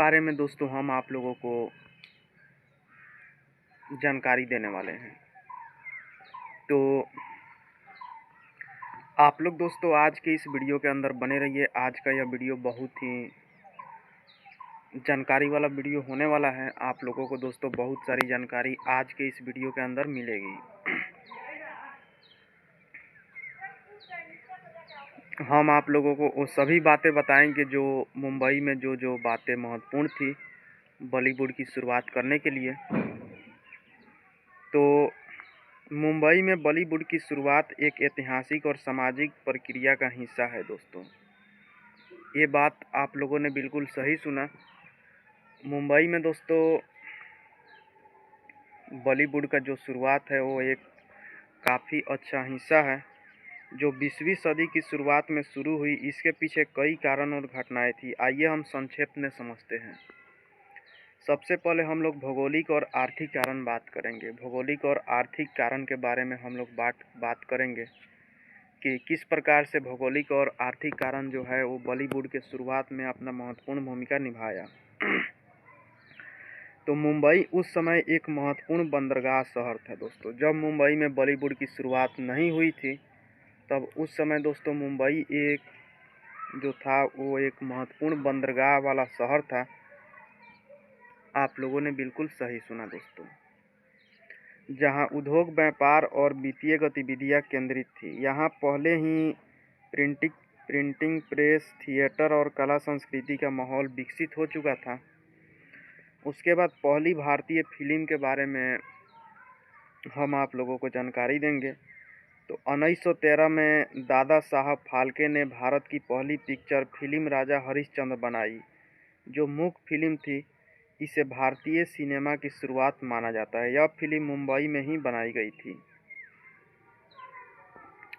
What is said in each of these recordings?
बारे में दोस्तों हम आप लोगों को जानकारी देने वाले हैं। तो आप लोग दोस्तों आज के इस वीडियो के अंदर बने रहिए। आज का यह वीडियो बहुत ही जानकारी वाला वीडियो होने वाला है। आप लोगों को दोस्तों बहुत सारी जानकारी आज के इस वीडियो के अंदर मिलेगी। हम आप लोगों को वो सभी बातें बताएंगे जो मुंबई में जो बातें महत्वपूर्ण थी बॉलीवुड की शुरुआत करने के लिए। तो मुंबई में बॉलीवुड की शुरुआत एक ऐतिहासिक और सामाजिक प्रक्रिया का हिस्सा है दोस्तों। ये बात आप लोगों ने बिल्कुल सही सुना। मुंबई में दोस्तों बॉलीवुड का जो शुरुआत है वो एक काफ़ी अच्छा हिस्सा है जो 20वीं सदी की शुरुआत में शुरू हुई। इसके पीछे कई कारण और घटनाएं थी। आइए हम संक्षेप में समझते हैं। सबसे पहले हम लोग भौगोलिक और आर्थिक कारण बात करेंगे। भौगोलिक और आर्थिक कारण के बारे में हम लोग बात करेंगे कि किस प्रकार से भौगोलिक और आर्थिक कारण जो है वो बॉलीवुड के शुरुआत में अपना महत्वपूर्ण भूमिका निभाया। तो मुंबई उस समय एक महत्वपूर्ण बंदरगाह शहर था दोस्तों। जब मुंबई में बॉलीवुड की शुरुआत नहीं हुई थी तब उस समय दोस्तों मुंबई एक जो था वो एक महत्वपूर्ण बंदरगाह वाला शहर था। आप लोगों ने बिल्कुल सही सुना दोस्तों, जहां उद्योग, व्यापार और वित्तीय गतिविधियां केंद्रित थी। यहां पहले ही प्रिंटिंग प्रेस, थिएटर और कला संस्कृति का माहौल विकसित हो चुका था। उसके बाद पहली भारतीय फिल्म के बारे में हम आप लोगों को जानकारी देंगे। तो 1913 में दादा साहब फाल्के ने भारत की पहली पिक्चर फिल्म राजा हरिश्चंद्र बनाई, जो मुख्य फिल्म थी। इसे भारतीय सिनेमा की शुरुआत माना जाता है। यह फिल्म मुंबई में ही बनाई गई थी।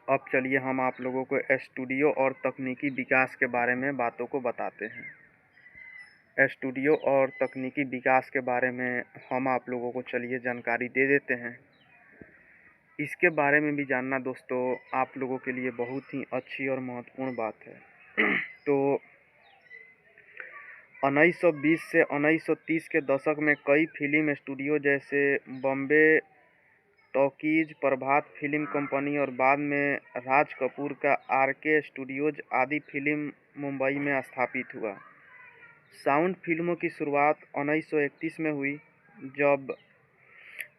अब चलिए हम आप लोगों को स्टूडियो और तकनीकी विकास के बारे में बातों को बताते हैं। स्टूडियो और तकनीकी विकास के बारे में हम आप लोगों को चलिए जानकारी दे देते हैं। इसके बारे में भी जानना दोस्तों आप लोगों के लिए बहुत ही अच्छी और महत्वपूर्ण बात है। तो 1920 से 1930 के दशक में कई फिल्म स्टूडियो जैसे बॉम्बे टॉकीज, प्रभात फिल्म कंपनी और बाद में राज कपूर का आरके स्टूडियोज आदि फिल्म मुंबई में स्थापित हुआ। साउंड फिल्मों की शुरुआत 1931 में हुई जब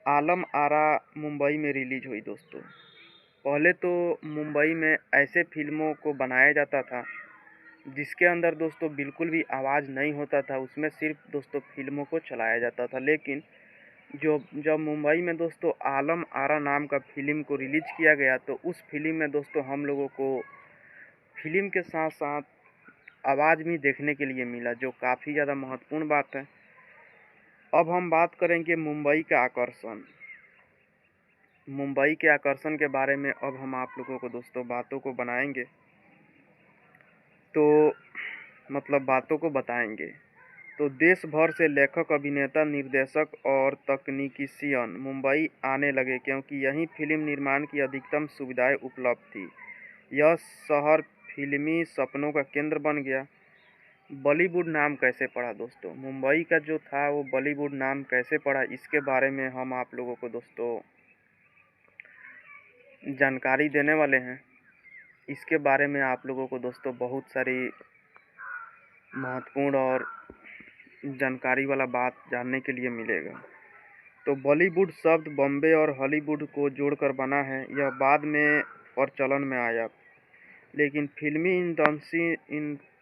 आलम आरा मुंबई में रिलीज हुई दोस्तों। पहले तो मुंबई में ऐसे फिल्मों को बनाया जाता था जिसके अंदर दोस्तों बिल्कुल भी आवाज़ नहीं होता था। उसमें सिर्फ दोस्तों फिल्मों को चलाया जाता था। लेकिन जब मुंबई में दोस्तों आलम आरा नाम का फिल्म को रिलीज किया गया तो उस फिल्म में दोस्तों हम लोगों को फिल्म के साथ साथ आवाज़ भी देखने के लिए मिला, जो काफ़ी ज़्यादा महत्वपूर्ण बात है। अब हम बात करेंगे मुंबई का आकर्षण। मुंबई के आकर्षण के बारे में अब हम आप लोगों को दोस्तों बातों को बनाएंगे, तो मतलब बातों को बताएंगे। तो देश भर से लेखक, अभिनेता, निर्देशक और तकनीशियन मुंबई आने लगे क्योंकि यहीं फिल्म निर्माण की अधिकतम सुविधाएं उपलब्ध थी। यह शहर फिल्मी सपनों का केंद्र बन गया। बॉलीवुड नाम कैसे पड़ा दोस्तों? मुंबई का जो था वो बॉलीवुड नाम कैसे पड़ा, इसके बारे में हम आप लोगों को दोस्तों जानकारी देने वाले हैं। इसके बारे में आप लोगों को दोस्तों बहुत सारी महत्वपूर्ण और जानकारी वाला बात जानने के लिए मिलेगा। तो बॉलीवुड शब्द बॉम्बे और हॉलीवुड को जोड़कर बना है। यह बाद में प्रचलन में आया, लेकिन फिल्मी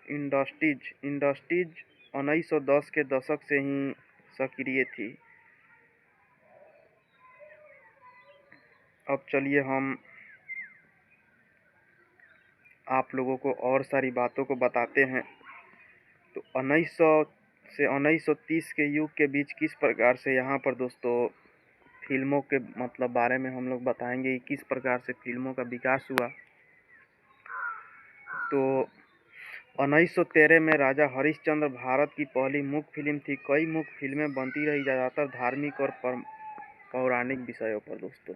इंडस्ट्रीज 1910 के दशक से ही सक्रिय थी। अब चलिए हम आप लोगों को और सारी बातों को बताते हैं। तो 1900 से 1930 के युग के बीच किस प्रकार से यहाँ पर दोस्तों फिल्मों के मतलब बारे में हम लोग बताएंगे कि किस प्रकार से फिल्मों का विकास हुआ। तो 1913 में राजा हरिश्चंद्र भारत की पहली मुख्य फिल्म थी। कई मुख्य फिल्में बनती रही, ज़्यादातर धार्मिक और पौराणिक विषयों पर दोस्तों।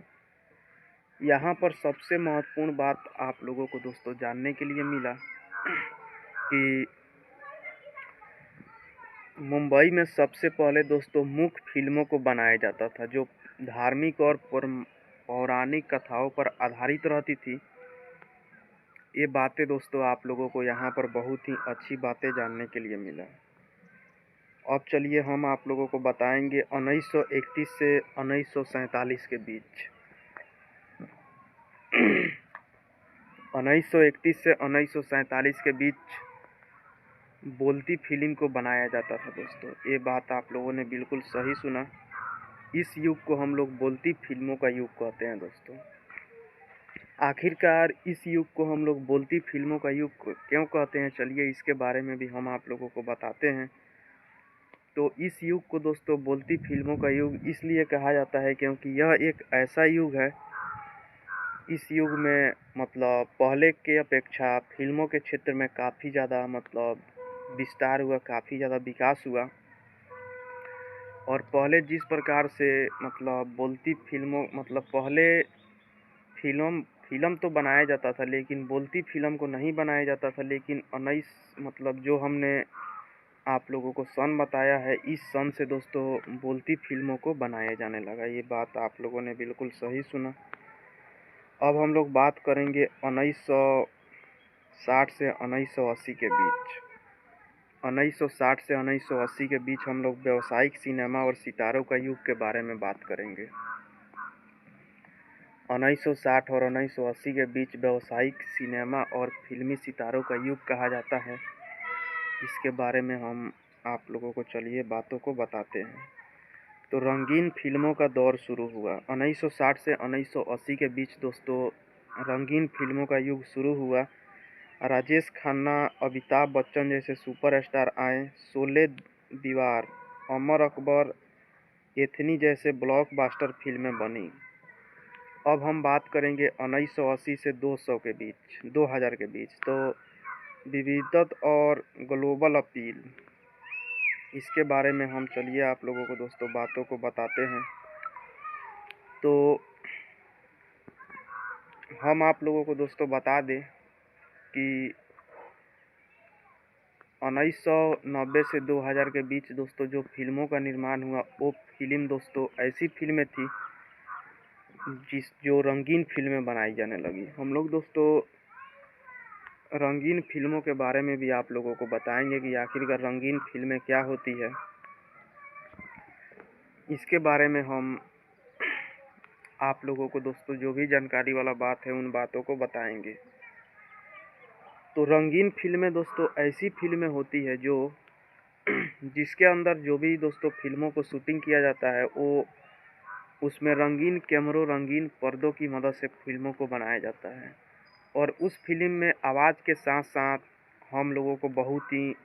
यहाँ पर सबसे महत्वपूर्ण बात आप लोगों को दोस्तों जानने के लिए मिला कि मुंबई में सबसे पहले दोस्तों मुख्य फिल्मों को बनाया जाता था जो धार्मिक और पौराणिक कथाओं पर आधारित रहती थी। ये बातें दोस्तों आप लोगों को यहाँ पर बहुत ही अच्छी बातें जानने के लिए मिला। अब चलिए हम आप लोगों को बताएंगे 1931 से 1947 के बीच 1931 से 1947 के बीच बोलती फिल्म को बनाया जाता था दोस्तों। ये बात आप लोगों ने बिल्कुल सही सुना। इस युग को हम लोग बोलती फिल्मों का युग कहते हैं दोस्तों। आखिरकार इस युग को हम लोग बोलती फिल्मों का युग क्यों कहते हैं, चलिए इसके बारे में भी हम आप लोगों को बताते हैं। तो इस युग को दोस्तों बोलती फिल्मों का युग इसलिए कहा जाता है क्योंकि यह एक ऐसा युग है, इस युग में मतलब पहले के अपेक्षा फिल्मों के क्षेत्र में काफ़ी ज़्यादा मतलब विस्तार हुआ, काफ़ी ज़्यादा विकास हुआ। और पहले जिस प्रकार से मतलब बोलती फिल्मों मतलब पहले फिल्म तो बनाया जाता था लेकिन बोलती फिल्म को नहीं बनाया जाता था, लेकिन 19 मतलब जो हमने आप लोगों को सन बताया है, इस सन से दोस्तों बोलती फिल्मों को बनाया जाने लगा। ये बात आप लोगों ने बिल्कुल सही सुना। अब हम लोग बात करेंगे 1960 से 1980 के बीच। 1960 से 1980 के बीच हम लोग व्यावसायिक सिनेमा और सितारों का युग के बारे में बात करेंगे। 1960 और 1980 के बीच व्यावसायिक सिनेमा और फिल्मी सितारों का युग कहा जाता है। इसके बारे में हम आप लोगों को चलिए बातों को बताते हैं। तो रंगीन फिल्मों का दौर शुरू हुआ 1960 से 1980 के बीच दोस्तों। रंगीन फिल्मों का युग शुरू हुआ। राजेश खन्ना, अमिताभ बच्चन जैसे सुपरस्टार आए। शोले, दीवार, अमर अकबर, एथनी जैसे ब्लॉकबस्टर फिल्में बनी। अब हम बात करेंगे 1980 से 2000 के बीच। तो विविधता और ग्लोबल अपील, इसके बारे में हम चलिए आप लोगों को दोस्तों बातों को बताते हैं। तो हम आप लोगों को दोस्तों बता दें कि 1990 से 2000 के बीच दोस्तों जो फिल्मों का निर्माण हुआ, वो फिल्म दोस्तों ऐसी फिल्में थी जो रंगीन फिल्में बनाई जाने लगी। हम लोग दोस्तों रंगीन फिल्मों के बारे में भी आप लोगों को बताएंगे कि आखिरकार रंगीन फिल्में क्या होती है। इसके बारे में हम आप लोगों को दोस्तों जो भी जानकारी वाला बात है उन बातों को बताएंगे। तो रंगीन फिल्में दोस्तों ऐसी फिल्में होती है जो जिसके अंदर जो भी दोस्तों फिल्मों को शूटिंग किया जाता है वो उसमें रंगीन कैमरों, रंगीन पर्दों की मदद से फिल्मों को बनाया जाता है। और उस फिल्म में आवाज़ के साथ साथ हम लोगों को बहुत ही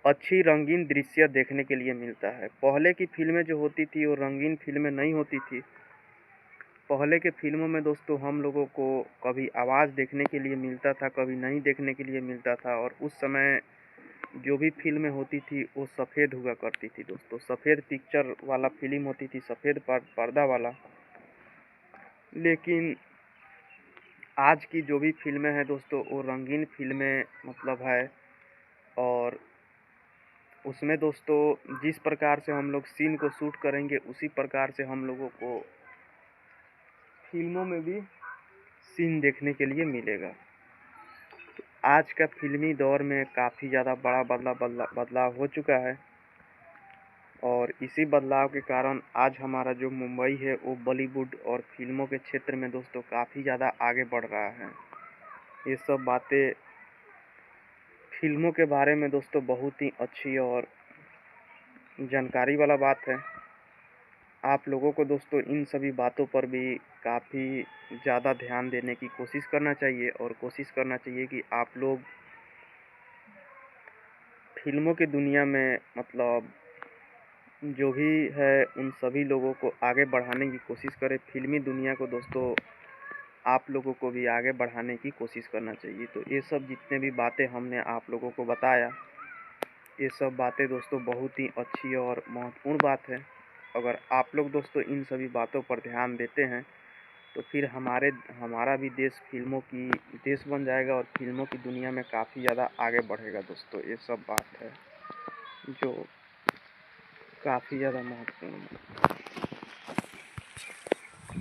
अच्छी रंगीन दृश्य देखने के लिए मिलता है। पहले की फिल्में जो होती थी वो रंगीन फिल्में नहीं होती थी। पहले के फिल्मों में दोस्तों हम लोगों को कभी आवाज़ देखने के लिए मिलता था, कभी नहीं देखने के लिए मिलता था। और उस समय जो भी फिल्में होती थी वो सफ़ेद हुआ करती थी दोस्तों। सफ़ेद पिक्चर वाला फिल्म होती थी, सफ़ेद पर्दा वाला। लेकिन आज की जो भी फिल्में हैं दोस्तों वो रंगीन फिल्में मतलब है। और उसमें दोस्तों जिस प्रकार से हम लोग सीन को शूट करेंगे उसी प्रकार से हम लोगों को फिल्मों में भी सीन देखने के लिए मिलेगा। तो आज का फिल्मी दौर में काफ़ी ज़्यादा बड़ा बदलाव हो चुका है। और इसी बदलाव के कारण आज हमारा जो मुंबई है वो बॉलीवुड और फिल्मों के क्षेत्र में दोस्तों काफ़ी ज़्यादा आगे बढ़ रहा है। ये सब बातें फिल्मों के बारे में दोस्तों बहुत ही अच्छी और जानकारी वाला बात है। आप लोगों को दोस्तों इन सभी बातों पर भी काफ़ी ज़्यादा ध्यान देने की कोशिश करना चाहिए। और कोशिश करना चाहिए कि आप लोग फिल्मों की दुनिया में मतलब जो भी है उन सभी लोगों को आगे बढ़ाने की कोशिश करें। फिल्मी दुनिया को दोस्तों आप लोगों को भी आगे बढ़ाने की कोशिश करना चाहिए। तो ये सब जितने भी बातें हमने आप लोगों को बताया, ये सब बातें दोस्तों बहुत ही अच्छी और महत्वपूर्ण बात है। अगर आप लोग दोस्तों इन सभी बातों पर ध्यान देते हैं तो फिर हमारा भी देश फिल्मों की देश बन जाएगा और फिल्मों की दुनिया में काफ़ी ज़्यादा आगे बढ़ेगा दोस्तों। ये सब बात है। जो काफ़ी ज़्यादा महत्वपूर्ण है।